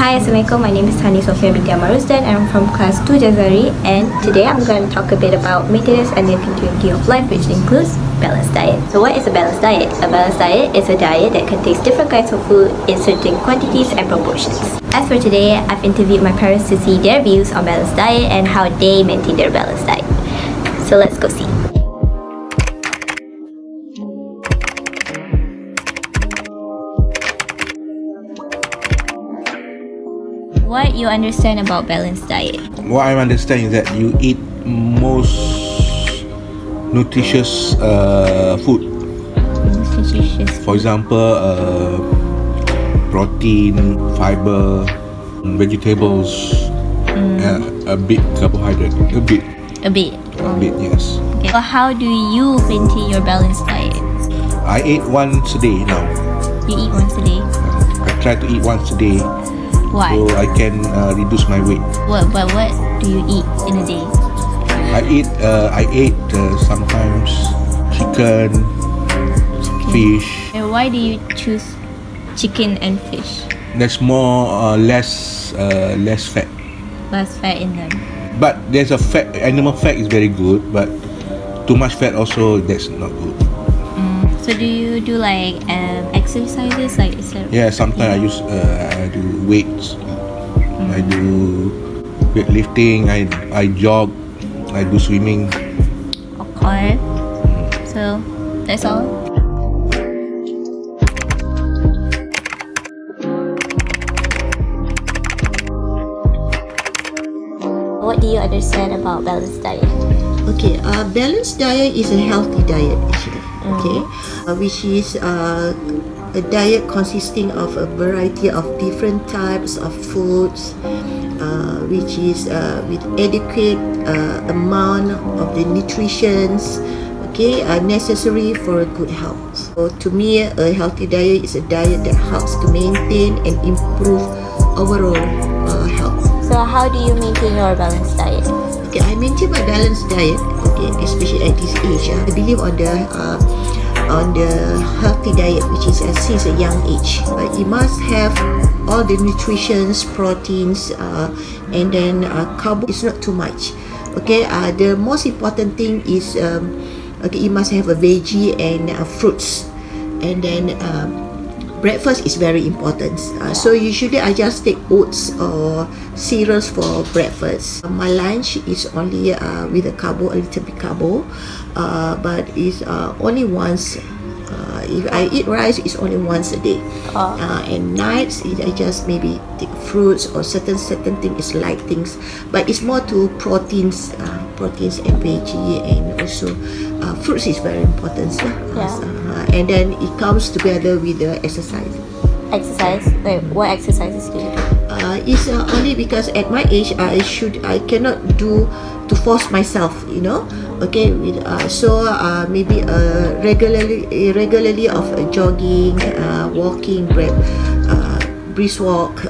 Hi, Assalamualaikum. My name is Hanis Sofea and I'm from class 2 Jazari, and today I'm going to talk a bit about maintenance and the continuity of life, which includes balanced diet. So what is a balanced diet? A balanced diet is a diet that contains different kinds of food in certain quantities and proportions. As for today, I've interviewed my parents to see their views on balanced diet and how they maintain their balanced diet. So let's go see. What you understand about balanced diet? What I understand is that you eat most nutritious food. Nutritious. For example, protein, fiber, vegetables, a bit carbohydrate, a bit, yes. Okay. So how do you maintain your balanced diet? I eat once a day now. You eat once a day? I try to eat once a day. Why? So I can reduce my weight. What do you eat in a day? I ate sometimes chicken, fish. And why do you choose chicken and fish? There's more less fat. Less fat in them. But there's a fat. Animal fat is very good, but too much fat also that's not good. So do you do like exercises like? Yeah, sometimes I do weights. I do weightlifting. I jog. I do swimming. Okay. So that's all. What do you understand about balanced diet? Okay, balanced diet is a healthy diet actually. Okay, which is a diet consisting of a variety of different types of foods, which is with adequate amount of the nutritions, necessary for a good health. So to me, a healthy diet is a diet that helps to maintain and improve overall health. So how do you maintain your balanced diet? Okay, I maintain my balanced diet. Okay, especially at this age. I believe on the healthy diet, which is since a young age. You must have all the nutritions, proteins, and then carbo is not too much. Okay, the most important thing is you must have a veggie and fruits, and then breakfast is very important. So usually I just take oats or cereals for breakfast. My lunch is only with a little bit carbo, but it's only once. If I eat rice, it's only once a day. And nights, I just maybe take fruits or certain things, light things. But it's more to proteins and veggie, and also fruits is very important. And then it comes together with the exercise. Exercise? Like what exercises do you do? It's only because at my age I cannot do to force myself, okay, with maybe regularly of jogging, walking, brisk walk.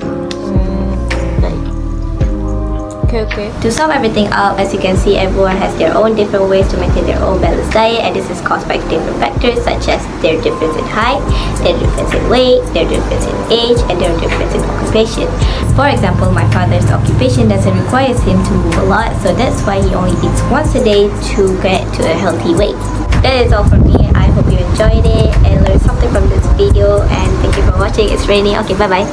Okay. To sum everything up, as you can see, everyone has their own different ways to maintain their own balanced diet, and this is caused by different factors such as their difference in height, their difference in weight, their difference in age, and their difference in occupation. For example, my father's occupation doesn't require him to move a lot, so that's why he only eats once a day to get to a healthy weight. That is all from me. I hope you enjoyed it and learned something from this video, and thank you for watching. It's raining. Okay, bye bye.